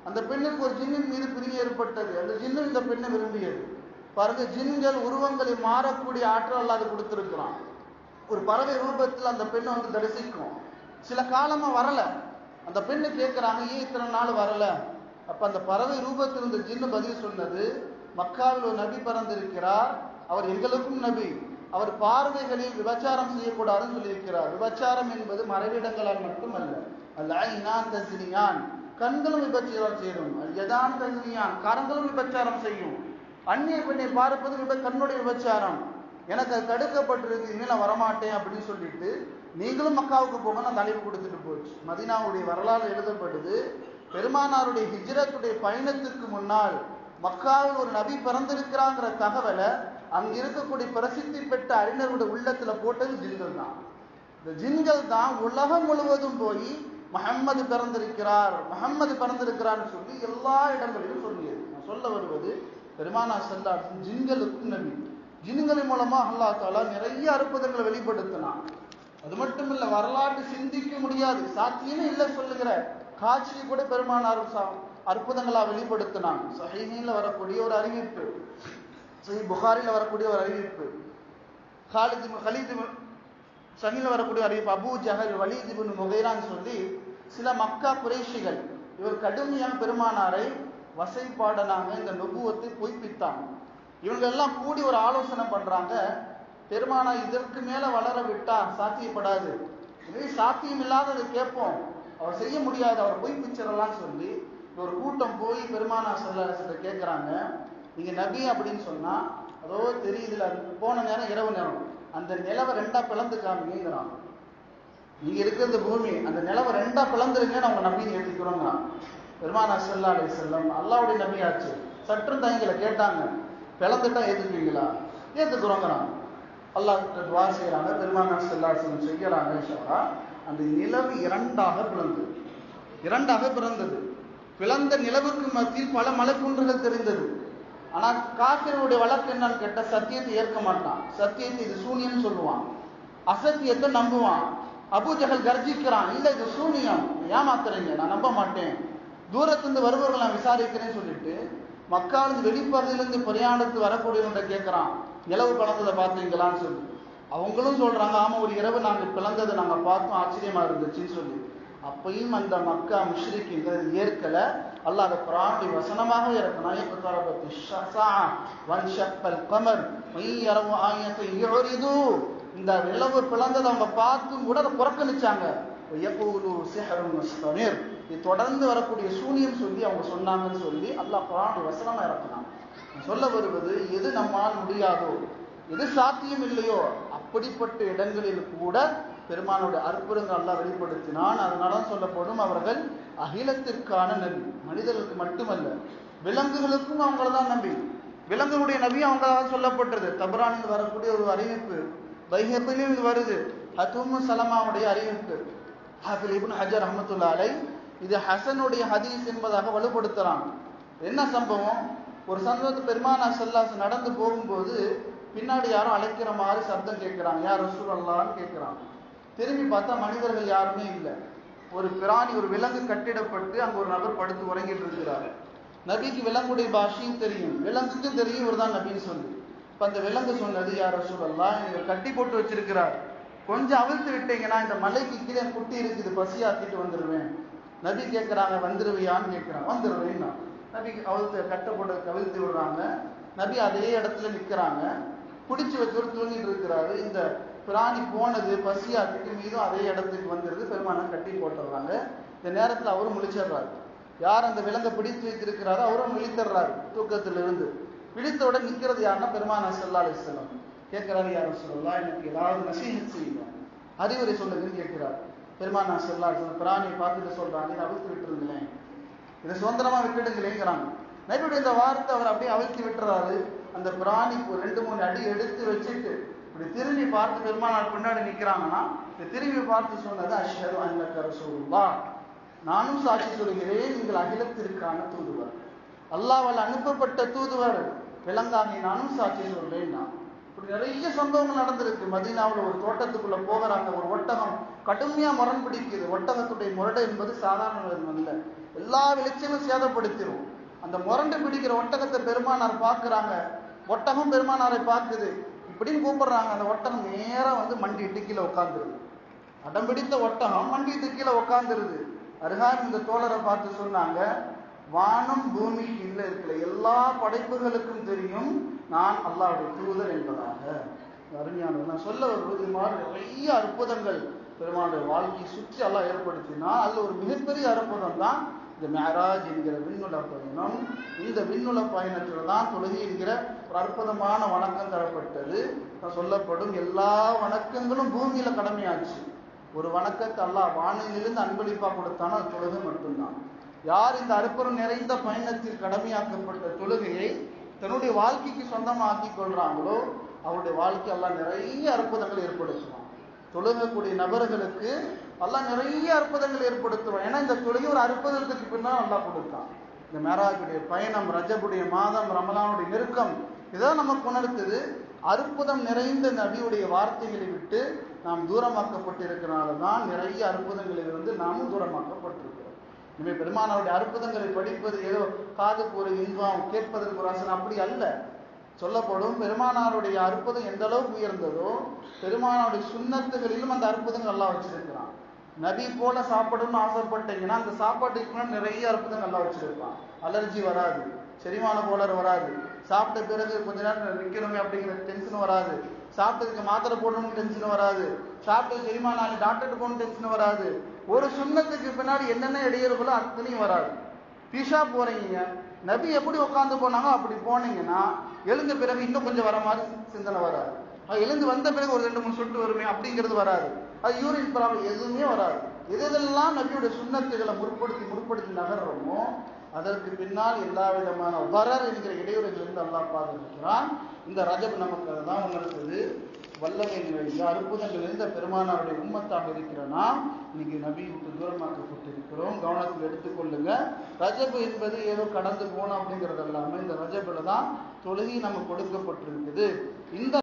அந்த பெண்ணுக்கு ஒரு ஜின்னின் மீது பிரியம் ஏற்பட்டது. அந்த ஜின்னு இந்த பெண்ணை விரும்பியது. பாருங்க, ஜின்கள் உருவங்களை மாறக்கூடிய ஆற்றல் அல்லாஹ் கொடுத்திருக்கிறான். ஒரு பறவை ரூபத்தில் அந்த பெண்ணை வந்து தரிசிக்கும். சில காலமா வரல. அந்த பெண்ணு கேட்கிறாங்க, ஏன் இத்தனை நாள் வரல? அப்ப அந்த பறவை ரூபத்தில் இருந்த ஜின்னு பதில் சொன்னது, மக்காவில் ஒரு நபி பிறந்திருக்கிறார், அவர் எங்களுக்கும் நபி, அவர் பார்வைகளில் விபச்சாரம் செய்யக்கூடாதுன்னு சொல்லியிருக்கிறார். விபச்சாரம் என்பது மறைவிடங்களால் மட்டுமல்ல, அல்-ஐனான் தஸ்னியான், கண்களும் விபச்சாரம் செய்யும், அல்-யதான் தஸ்னியான், கரங்களும் விபச்சாரம் செய்யும். அந்நிய பெண்ணை பார்ப்பது கண்ணுடைய விபச்சாரம், எனக்கு அது தடுக்கப்பட்டிருக்கு, இனிமேல் நான் வரமாட்டேன் அப்படின்னு சொல்லிட்டு நீங்களும் மக்காவுக்கு போக நான் தலைப்பு கொடுத்துட்டு போச்சு. மதீனாவுடைய வரலாறு எழுதப்படுது. பெருமானாருடைய ஹிஜ்ரத்துடைய பயணத்துக்கு முன்னால் மக்காவில் ஒரு நபி பிறந்திருக்கிறாங்கிற தகவலை அங்க இருக்கக்கூடிய பிரசித்தி பெற்ற அறிஞர்களுடைய உள்ளத்துல போட்டது ஜின்கள் தான். இந்த ஜின்கள் தான் உலகம் முழுவதும் போய் முஹம்மது பிறந்திருக்கிறார்னு சொல்லி எல்லா இடங்களிலும் சொல்லியது. நான் சொல்ல வருவது, பெருமானார் ஸல்லல்லாஹு அலைஹி வஸல்லம் ஜின்களுக்கு நபி. ஜின்களின் மூலமா அல்லாஹ் தஆலா நிறைய அற்புதங்களை வெளிப்படுத்தினான். அது மட்டும் இல்ல, வரலாற்று சிந்திக்க முடியாது, சாத்தியமே இல்லை சொல்லுகிற காட்சியை கூட பெருமானார் அற்புதங்களா வெளிப்படுத்தினான். சஹீஹில வரக்கூடிய ஒரு அறிவிப்பு, சஹீஹ் புகாரில வரக்கூடிய ஒரு அறிவிப்பு, சஹீஹில வரக்கூடிய அறிவிப்பு, அபூ ஜஹல், வலீத் இப்னு முகைரான்னு சொல்லி சில மக்கா குறைஷிகள் இவர் கடுமையான பெருமானாரை வசைப்பாடனாங்க, இந்த நுபுவத்தை பொய்ப்பித்தாங்க. இவங்க எல்லாம் கூடி ஒரு ஆலோசனை பண்றாங்க, பெருமானார் இதற்கு மேல வளர விட்டா சாத்தியப்படாது, இதே சாத்தியம் இல்லாததை கேட்போம், அவர் செய்ய முடியாது, அவர் பொய்ப்பிச்சிடலாம் சொல்லி ஒரு கூட்டம் போய் பெருமானார் ஸல்லல்லாஹு அலைஹி வஸல்லம் கேட்குறாங்க, நீங்க நபி அப்படின்னு சொன்னா அதோ தெரியுதுல, போன நேரம் இரவு நேரம், அந்த நிலவை ரெண்டா பிளந்து காமிங்கிறான். நீங்க இருக்கிறது பூமி, அந்த நிலவை ரெண்டா பிளந்துருங்க, நம்ம நபின்னு ஏற்றுக்கிறோங்கிறான். பெருமானார் ஸல்லல்லாஹு அலைஹி வஸல்லம் அல்லாஹ்வுடைய நபி ஆச்சு, சற்று தயங்கல கேட்டாங்க, பிளந்துட்டா ஏற்றுக்குவீங்களா? ஏற்றுக்கிறோங்கிறான். அல்லாஹ் துஆ செய்யறாங்க, பெருமானார் ஸல்லல்லாஹு அலைஹி வஸல்லம் செய்யறாங்க. இன்ஷா அந்த நிலவு இரண்டாக பிளந்தது. பிளந்த நிலவுக்கு மத்தியில் பல மலைக்குன்றுகள் தெரிந்தது. ஆனா காஃபிருடைய வழக்கு என்னன்னு கேட்டா, சத்தியத்தை ஏற்க மாட்டான், சத்தியத்தை இது சூனியம்னு சொல்லுவான், அசத்தியத்தை நம்புவான். அபூஜஹல் கர்ஜிக்கிறான், இல்லை இது சூனியம், ஏமாத்துறீங்க, நான் நம்ப மாட்டேன், தூரத்திலிருந்து வருபவர்கள் நான் விசாரிக்கிறேன்னு சொல்லிட்டு மக்காவிலிருந்து வெளிப்பகுதியிலிருந்து பிரயாணத்துக்கு வரக்கூடியவங்க கேட்கிறான், நிலவு கலந்ததை பார்த்தீங்களான்னு சொல்லி. அவங்களும் சொல்றாங்க, ஆமா ஒரு இரவு நாங்கள் பிளந்ததை நாங்கள் பார்த்தோம், ஆச்சரியமா இருந்துச்சுன்னு சொல்லி. அப்பையும் அந்த மக்கா முஷ்ரிக்கீன்கள் ஏற்கல. அல்லாஹ் அதை குர்ஆனுடைய வசனமாக இறக்கினான். இந்த நிலவு பிளந்ததை அவங்க பார்த்தும் கூட அதை புறக்கணிச்சாங்க. இது தொடர்ந்து வரக்கூடிய சூனியம் சொல்லி அவங்க சொன்னாங்கன்னு சொல்லி அல்லாஹ் குர்ஆனுடைய வசனமா இறக்கினான். சொல்ல வருவது, எது நம்மால் முடியாதோ, எது சாத்தியம் இல்லையோ அப்படிப்பட்ட இடங்களில் கூட பெருமானுடைய அற்புதங்கள் அல்லாஹ் வெளிப்படுத்தினான். அதனால சொல்லப்படும், அவர்கள் அகிலத்திற்கான நபி, மனிதர்களுக்கு மட்டுமல்ல விலங்குகளுக்கும் அவங்களதான் நபி. விலங்குகளுடைய நபி அவங்களாக சொல்லப்பட்டது. தபரானில் வரக்கூடிய ஒரு அறிவிப்பு, பைஹக்கிலும் இது வருது, ஹத்தும்மு சலமாவுடைய அறிவிப்பு. ஹாஃபிஸ் இப்னு ஹஜர் ரஹ்மத்துல்லாஹி அலைஹி இது ஹசனுடைய ஹதீஸ் என்பதாக வலுப்படுத்துறாங்க. என்ன சம்பவம்? ஒரு சந்தர்ப்பத்தில் பெருமானார் ஸல்லல்லாஹு அலைஹி நடந்து போகும்போது பின்னாடி யாரும் அழைக்கிற மாதிரி சப்தம் கேட்கிறாங்க. யார் ரசூலுல்லாஹ்னு கேட்கிறாங்க. திரும்பி பார்த்தா மனிதர்கள் யாருமே இல்லை. ஒரு பிராணி, ஒரு விலங்கு கட்டிடப்பட்டு அங்கே ஒரு நபர் படுத்து உறங்கிட்டு இருக்கிறாரு. நபிக்கு விலங்குடைய பாஷையும் தெரியும், விலங்குக்கும் தெரியும் இவர் தான் நபின்னு சொல்லி. இப்போ அந்த விலங்கு சொன்னது, யார் ரசூலுல்லாஹ், இவர் கட்டி போட்டு வச்சிருக்கிறார், கொஞ்சம் அவிழ்த்து விட்டீங்கன்னா இந்த மலைக்கு கீழே குட்டி இருக்குது, பசியாத்திட்டு வந்துடுவேன். நபி கேட்குறாங்க, வந்துடுவியான்னு கேட்குறாங்க. வந்துடுவேன்னா நபி கட்டை போட்டு கவிழ்த்து விடுறாங்க. நபி அதே இடத்துல நிற்கிறாங்க, பிடிச்சி வச்சவர் தூங்கிட்டு இருக்கிறாரு. இந்த பிராணி போனது பசியாத்திட்டு மீதும் அதே இடத்துக்கு வந்துடுது. பெருமானம் கட்டி போட்டுடுறாங்க. இந்த நேரத்தில் அவரும் முழிச்சிடுறாரு. யார் அந்த விலங்கை பிடித்து வைத்திருக்கிறாரோ அவரும் விழித்தர்றாரு தூக்கத்திலிருந்து. விழித்தவுடன் நிற்கிறது யாருன்னா பெருமானார் ஸல்லல்லாஹு அலைஹி வஸல்லம். கேட்கிறாரு, யார் ரசூலுல்லாஹ், எனக்கு ஏதாவது நசீஹத் செய்யுங்க, அறிவுரை சொல்லுங்கன்னு கேட்கிறார். பெருமானார் ஸல்லல்லாஹு அலைஹி வஸல்லம் பிராணியை பார்த்துட்டு சொல்றாங்க, இதை அவிழ்த்து விட்டுருங்களேன், இதை சுதந்திரமா விட்டுடுங்களேங்கிறாங்க. நபியுடைய இந்த வார்த்தை அவர் அப்படியே அவிழ்த்து விட்டுறாரு. அந்த பிராணிக்கு 2-3 அடி எடுத்து வச்சுட்டு இப்படி திரும்பி பார்த்து பெருமானார் பின்னாடி நிற்கிறாங்கன்னா, இந்த திரும்பி பார்த்து சொன்னது, அஷ்ஹது அன்னக ரசூலுல்லாஹ், நானும் சாட்சி சொல்கிறேன், நீங்கள் அகிலத்திற்கான தூதுவர், அல்லாஹ்வால் அனுப்பப்பட்ட தூதுவர், விலங்காகி நானும் சாட்சி சொல்றேன். இப்படி நிறைய சம்பவங்கள் நடந்திருக்கு. மதீனாவில் ஒரு தோட்டத்துக்குள்ள போகிறாங்க, ஒரு ஒட்டகம் கடுமையா முரண் பிடிக்குது. ஒட்டகத்துடைய முரடு என்பது சாதாரண அல்ல, எல்லா விளைச்சலும் சேதப்படுத்திடும். அந்த முரண்டு பிடிக்கிற ஒட்டகத்தை பெருமானார் பார்க்குறாங்க, ஒட்டகம் பெருமானாரை பார்க்குது. இப்படின்னு கூப்பிடுறாங்க. அந்த ஒட்டகம் நேரம் வந்து மண்டிட்டு கீழே உட்காந்துருது. அடம் பிடித்த ஒட்டகம் மண்டிட்டு கீழே உட்காந்துருது. அருகாமல் இந்த தோழரை பார்த்து சொன்னாங்க, வானம் பூமி கீழே இருக்கிற எல்லா படைப்புகளுக்கும் தெரியும் நான் அல்லாஹ்வுடைய தூதர் என்பதாக. அருமையானது நான் சொல்ல வருவது, மாதிரி நிறைய அற்புதங்கள் பெருமானுடைய வாழ்க்கையை சுற்றி அல்லாஹ் ஏற்படுத்தினா அதில் ஒரு மிகப்பெரிய அற்புதம் தான் இந்த மேராஜ் என்கிற விண்ணுல பயணம். இந்த விண்ணுல பயணத்தில் தான் தொழுகை என்கிற ஒரு அற்புதமான வணக்கம் தரப்பட்டது. சொல்லப்படும் எல்லா வணக்கங்களும் பூமியில கடமையாச்சு. ஒரு வணக்கத்தை அல்லாஹ் வானிலிருந்து அன்பளிப்பா கொடுத்தானோ அது தொழுகை மட்டும்தான். யார் இந்த அற்புதம் நிறைந்த பயணத்தில் கடமையாக்கப்பட்ட தொழுகையை தன்னுடைய வாழ்க்கைக்கு சொந்தமாக்கி கொள்றாங்களோ அவருடைய வாழ்க்கை அல்லாஹ் நிறைய அற்புதங்கள் ஏற்படுத்துவான். தொழுகக்கூடிய நபர்களுக்கு அல்லாஹ் நிறைய அற்புதங்கள் ஏற்படுத்துவான். ஏன்னா இந்த தொழுகை ஒரு அற்புதத்துக்கு பின்னால் அல்லாஹ் கொடுத்தான். இந்த மேராஜுடைய பயணம், ரஜபுடைய மாதம், ரமலானுடைய நெருக்கம், இதான் நமக்கு உணர்த்துது. அற்புதம் நிறைந்த நபியுடைய வார்த்தைகளை விட்டு நாம் தூரமாக்கப்பட்டிருக்கிறனால தான் நிறைய அற்புதங்களிலிருந்து நாமும் தூரமாக்கப்பட்டிருக்கிறோம். இனிமே பெருமானாருடைய அற்புதங்களை படிப்பது ஏதோ காதுக்கு ஒரு இன்பம், கேட்பதற்கு ஒரு ஆசனம், அப்படி அல்ல. சொல்லப்படும் பெருமானாருடைய அற்புதம் எந்த அளவுக்கு உயர்ந்ததோ பெருமானாருடைய சுன்னத்துகளிலும் அந்த அற்புதங்கள் எல்லாம் வச்சிருக்கிறான். நபி போல சாப்பிடணும்னு ஆசைப்பட்டீங்கன்னா அந்த சாப்பாட்டுக்கு நிறைய அற்புதங்கள் எல்லாம் வச்சிருப்பான். அலர்ஜி வராது, செரிமான கோளாறு வராது, சாப்பிட்ட பிறகு கொஞ்ச நேரம் நிற்கணுமே அப்படிங்கிற டென்ஷன் வராது, சாப்பிட்டதுக்கு மாத்திரை போடணும்னு டென்ஷன் வராது, சாப்பிட்டு செரிமானம் டாக்டர் போகணும் டென்ஷன் வராது. ஒரு சுன்னத்துக்கு பின்னாடி என்னென்ன இடையூறுகளோ அத்தனையும் வராது. பீஷா போறீங்க, நபி எப்படி உட்காந்து போனாங்க அப்படி போனீங்கன்னா எழுந்த பிறகு இன்னும் கொஞ்சம் வர மாதிரி சிந்தனை வராது. அது எழுந்து வந்த பிறகு ஒரு 2-3 சொட்டு வருமே அப்படிங்கிறது வராது. அது யூரின் ப்ராப்ளம் எதுவுமே வராது. எதெல்லாம் நபியுடைய சுன்னத்துகளை முற்படுத்தி நகர்றோமோ அதற்கு பின்னால் எல்லா விதமான வரர் என்கிற இடையூறுகளிலிருந்து அல்லாஹ் பாதுகாக்கிறான். இந்த ரஜப் நமக்கு அதுதான் உணர்த்தது. வல்லமை நிறைந்த அற்புதங்கள் இருந்த பெருமானாருடைய உம்மத்தாக இருக்கிற நாம் இன்னைக்கு நபிக்கு தூரமாக்கப்பட்டிருக்கிறோம். கவனத்தில் எடுத்துக்கொள்ளுங்க. ரஜப் என்பது ஏதோ கடந்து போனோம் அப்படிங்கிறது எல்லாமே இந்த ரஜபில் தான் தொழுகை நமக்கு கொடுக்கப்பட்டிருக்குது. இந்த